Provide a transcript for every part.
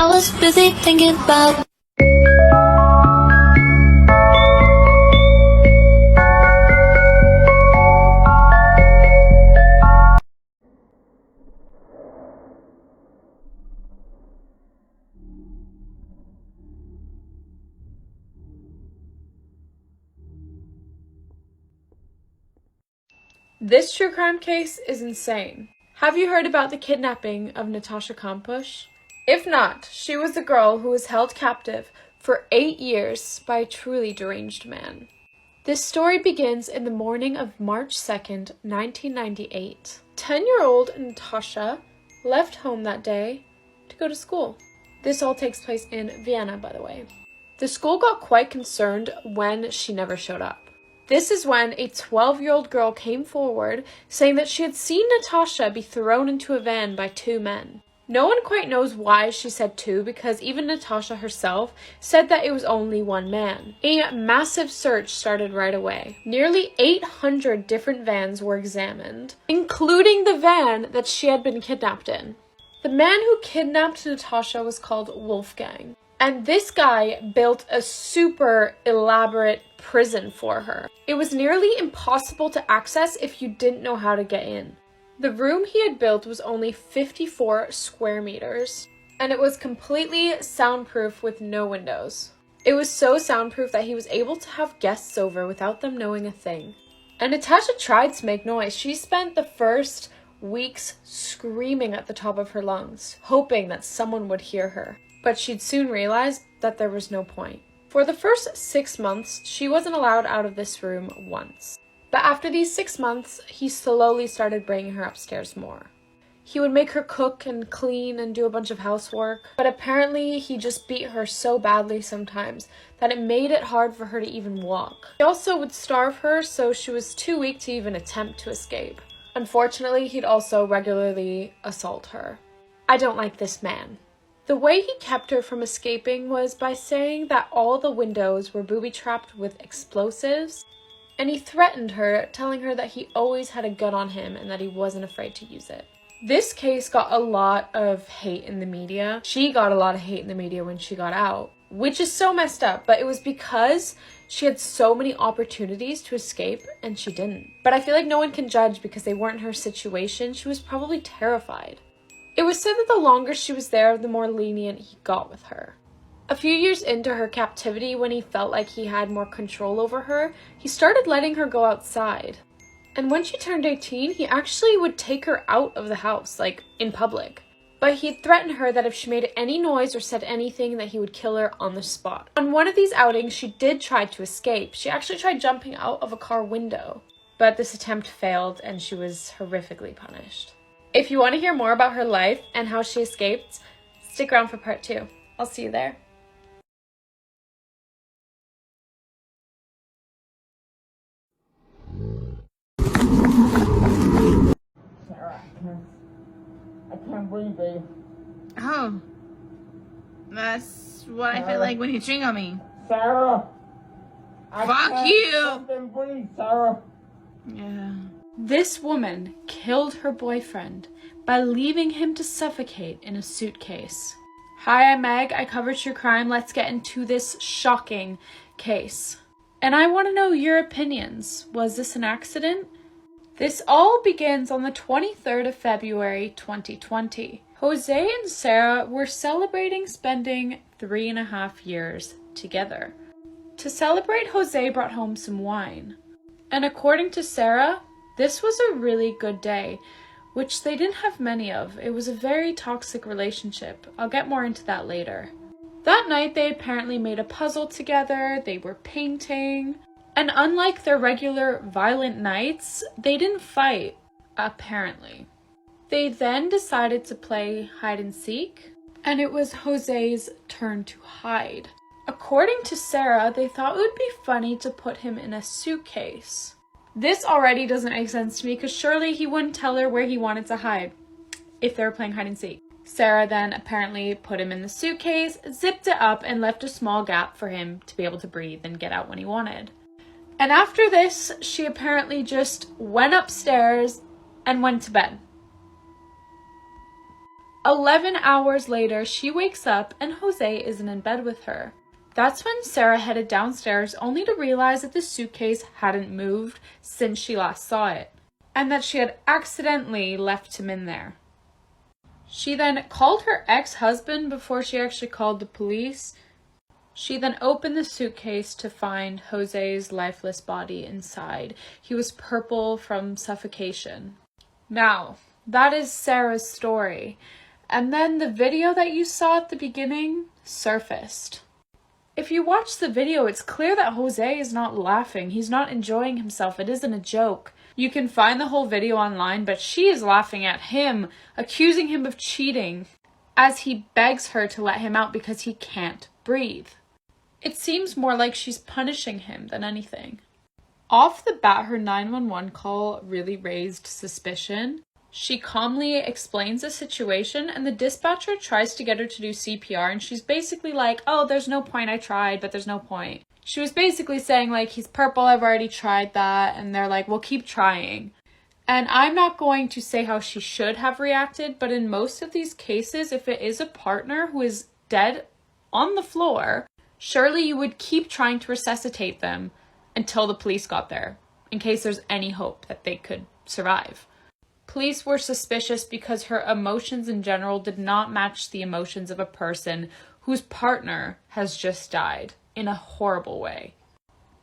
I was busy thinking about. This true crime case is insane. Have you heard about the kidnapping of Natasha Kampusch? If not, she was the girl who was held captive for 8 years by a truly deranged man. This story begins in the morning of March 2nd, 1998. 10-year-old Natasha left home that day to go to school. This all takes place in Vienna, by the way. The school got quite concerned when she never showed up. This is when a 12-year-old girl came forward saying that she had seen Natasha be thrown into a van by 2 men. No one quite knows why she said 2 because even Natasha herself said that it was only 1 man. A massive search started right away. Nearly 800 different vans were examined, including the van that she had been kidnapped in. The man who kidnapped Natasha was called Wolfgang. And this guy built a super elaborate prison for her. It was nearly impossible to access if you didn't know how to get in. The room he had built was only 54 square meters, and it was completely soundproof with no windows. It was so soundproof that he was able to have guests over without them knowing a thing. And Natasha tried to make noise. She spent the first weeks screaming at the top of her lungs, hoping that someone would hear her. But she'd soon realized that there was no point. For the first 6 months, she wasn't allowed out of this room once. But after these 6 months, he slowly started bringing her upstairs more. He would make her cook and clean and do a bunch of housework, but apparently he just beat her so badly sometimes that it made it hard for her to even walk. He also would starve her, so she was too weak to even attempt to escape. Unfortunately, he'd also regularly assault her. I don't like this man. The way he kept her from escaping was by saying that all the windows were booby-trapped with explosives, and he threatened her, telling her that he always had a gun on him and that he wasn't afraid to use it. This case got a lot of hate in the media. She got a lot of hate in the media when she got out, which is so messed up, but it was because she had so many opportunities to escape and she didn't. But I feel like no one can judge because they weren't in her situation. She was probably terrified. It was said that the longer she was there, the more lenient he got with her. A few years into her captivity, when he felt like he had more control over her, he started letting her go outside. And when she turned 18, he actually would take her out of the house, like in public. But he'd threatened her that if she made any noise or said anything, that he would kill her on the spot. On one of these outings, she did try to escape. She actually tried jumping out of a car window. But this attempt failed and she was horrifically punished. If you want to hear more about her life and how she escaped, stick around for part 2. I'll see you there. Sarah, I can't breathe, babe. Oh. That's what I feel like when you chewing on me. Sarah! Fuck you! Something breathe, Sarah! Yeah. This woman killed her boyfriend by leaving him to suffocate in a suitcase. Hi, I'm Meg. I cover true crime. Let's get into this shocking case. And I want to know your opinions. Was this an accident? This all begins on the 23rd of February, 2020. Jose and Sarah were celebrating spending 3.5 years together. To celebrate, Jose brought home some wine. And according to Sarah, this was a really good day, which they didn't have many of. It was a very toxic relationship. I'll get more into that later. That night, they apparently made a puzzle together. They were painting. And unlike their regular violent nights, they didn't fight, apparently. They then decided to play hide and seek, and it was Jose's turn to hide. According to Sarah, they thought it would be funny to put him in a suitcase. This already doesn't make sense to me because surely he wouldn't tell her where he wanted to hide if they were playing hide and seek. Sarah then apparently put him in the suitcase, zipped it up, and left a small gap for him to be able to breathe and get out when he wanted. And after this, she apparently just went upstairs and went to bed. 11 hours later, she wakes up and Jose isn't in bed with her. That's when Sarah headed downstairs only to realize that the suitcase hadn't moved since she last saw it, and that she had accidentally left him in there. She then called her ex-husband before she actually called the police. She then opened the suitcase to find Jose's lifeless body inside. He was purple from suffocation. Now, that is Sarah's story. And then the video that you saw at the beginning surfaced. If you watch the video, it's clear that Jose is not laughing. He's not enjoying himself. It isn't a joke. You can find the whole video online, but she is laughing at him, accusing him of cheating, as he begs her to let him out because he can't breathe. It seems more like she's punishing him than anything. Off the bat, her 911 call really raised suspicion. She calmly explains the situation, and the dispatcher tries to get her to do CPR, and she's basically like, oh, there's no point, I tried, but there's no point. She was basically saying, like, he's purple, I've already tried that, and they're like, well, keep trying. And I'm not going to say how she should have reacted, but in most of these cases, if it is a partner who is dead on the floor, surely you would keep trying to resuscitate them until the police got there, in case there's any hope that they could survive. Police were suspicious because her emotions in general did not match the emotions of a person whose partner has just died in a horrible way.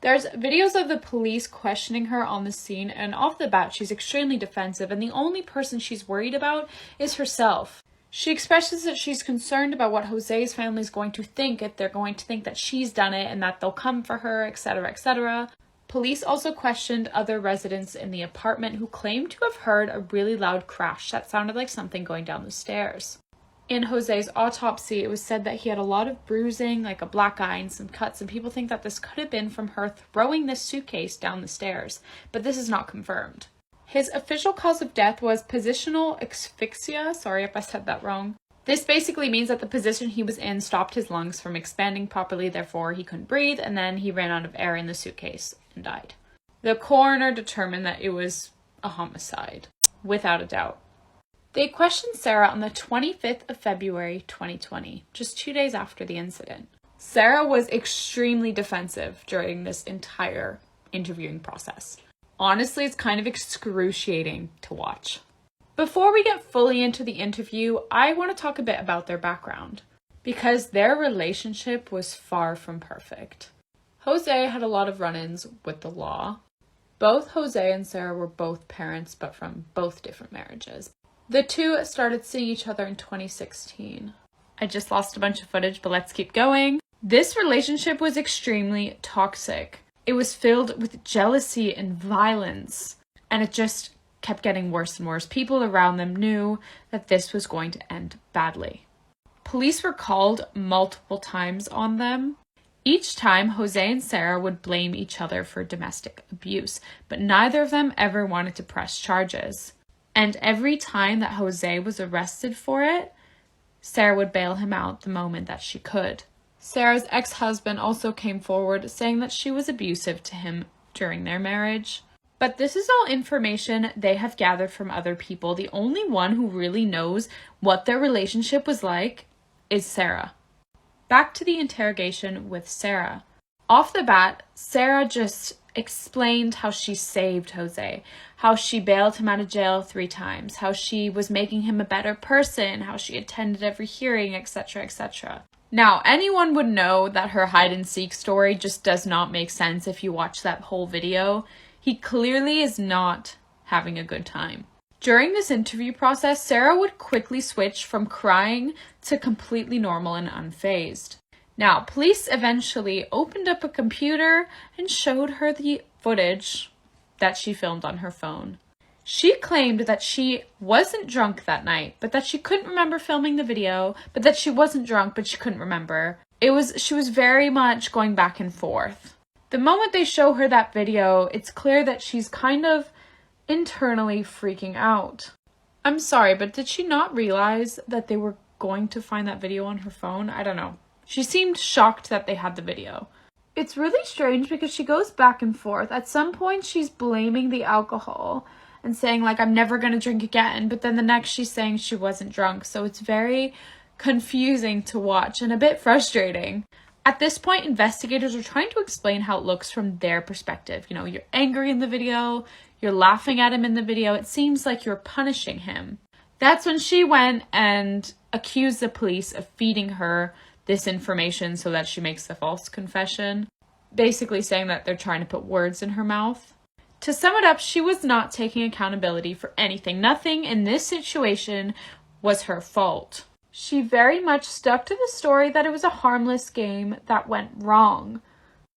There's videos of the police questioning her on the scene, and off the bat she's extremely defensive, and the only person she's worried about is herself. She expresses that she's concerned about what Jose's family is going to think, if they're going to think that she's done it and that they'll come for her, etc., etc. Police also questioned other residents in the apartment who claimed to have heard a really loud crash that sounded like something going down the stairs. In Jose's autopsy, it was said that he had a lot of bruising, like a black eye and some cuts, and people think that this could have been from her throwing this suitcase down the stairs, but this is not confirmed. His official cause of death was positional asphyxia. Sorry if I said that wrong. This basically means that the position he was in stopped his lungs from expanding properly, therefore he couldn't breathe, and then he ran out of air in the suitcase and died. The coroner determined that it was a homicide, without a doubt. They questioned Sarah on the 25th of February 2020, just 2 days after the incident. Sarah was extremely defensive during this entire interviewing process. Honestly, it's kind of excruciating to watch. Before we get fully into the interview, I want to talk a bit about their background, because their relationship was far from perfect. Jose had a lot of run-ins with the law. Both Jose and Sarah were both parents, but from both different marriages. The two started seeing each other in 2016. I just lost a bunch of footage, but let's keep going. This relationship was extremely toxic. It was filled with jealousy and violence, and it just kept getting worse and worse. People around them knew that this was going to end badly. Police were called multiple times on them. Each time, Jose and Sarah would blame each other for domestic abuse, but neither of them ever wanted to press charges. And every time that Jose was arrested for it, Sarah would bail him out the moment that she could. Sarah's ex-husband also came forward saying that she was abusive to him during their marriage. But this is all information they have gathered from other people. The only one who really knows what their relationship was like is Sarah. Back to the interrogation with Sarah. Off the bat, Sarah just explained how she saved Jose, how she bailed him out of jail 3 times, how she was making him a better person, how she attended every hearing, etc., etc. Now, anyone would know that her hide-and-seek story just does not make sense if you watch that whole video. He clearly is not having a good time. During this interview process, Sarah would quickly switch from crying to completely normal and unfazed. Now, police eventually opened up a computer and showed her the footage that she filmed on her phone. She claimed that she wasn't drunk that night, but that she couldn't remember filming the video, but that she wasn't drunk, but she couldn't remember. She was very much going back and forth. The moment they show her that video, it's clear that she's kind of internally freaking out. I'm sorry, but did she not realize that they were going to find that video on her phone? I don't know. She seemed shocked that they had the video. It's really strange because she goes back and forth. At some point, she's blaming the alcohol. and saying like, I'm never going to drink again. But then the next she's saying she wasn't drunk. So it's very confusing to watch and a bit frustrating. At this point, investigators are trying to explain how it looks from their perspective. You know, you're angry in the video, you're laughing at him in the video. It seems like you're punishing him. That's when she went and accused the police of feeding her this information so that she makes the false confession, basically saying that they're trying to put words in her mouth. To sum it up, she was not taking accountability for anything. Nothing in this situation was her fault. She very much stuck to the story that it was a harmless game that went wrong.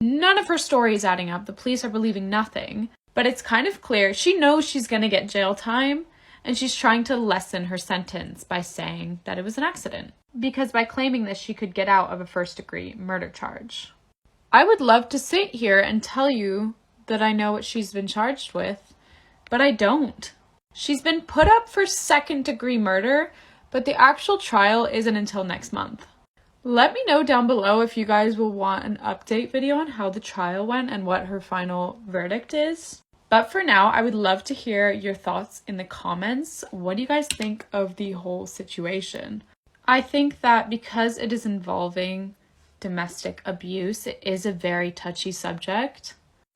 None of her story is adding up. The police are believing nothing. But it's kind of clear she knows she's going to get jail time, and she's trying to lessen her sentence by saying that it was an accident. Because by claiming this, she could get out of a first-degree murder charge. I would love to sit here and tell you that I know what she's been charged with, but I don't. She's been put up for second-degree murder, but the actual trial isn't until next month. Let me know down below if you guys will want an update video on how the trial went and what her final verdict is. But for now, I would love to hear your thoughts in the comments. What do you guys think of the whole situation? I think that because it is involving domestic abuse, it is a very touchy subject.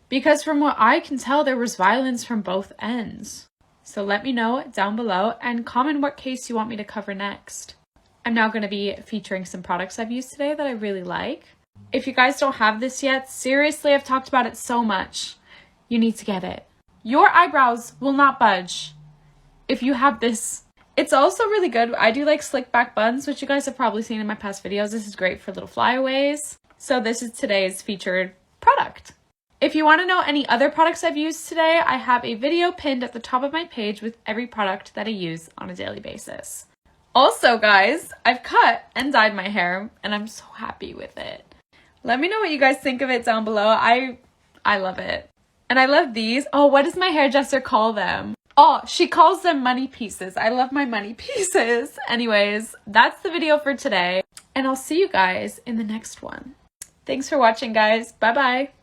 Because from what I can tell, there was violence from both ends. So let me know down below and comment what case you want me to cover next. I'm now going to be featuring some products I've used today that I really like. If you guys don't have this yet, seriously, I've talked about it so much. You need to get it. Your eyebrows will not budge if you have this. It's also really good. I do like slick back buns, which you guys have probably seen in my past videos. This is great for little flyaways. So this is today's featured product. If you want to know any other products I've used today, I have a video pinned at the top of my page with every product that I use on a daily basis. Also, guys, I've cut and dyed my hair, and I'm so happy with it. Let me know what you guys think of it down below. I love it. And I love these. Oh, what does my hairdresser call them? Oh, she calls them money pieces. I love my money pieces. Anyways, that's the video for today, and I'll see you guys in the next one. Thanks for watching, guys. Bye-bye.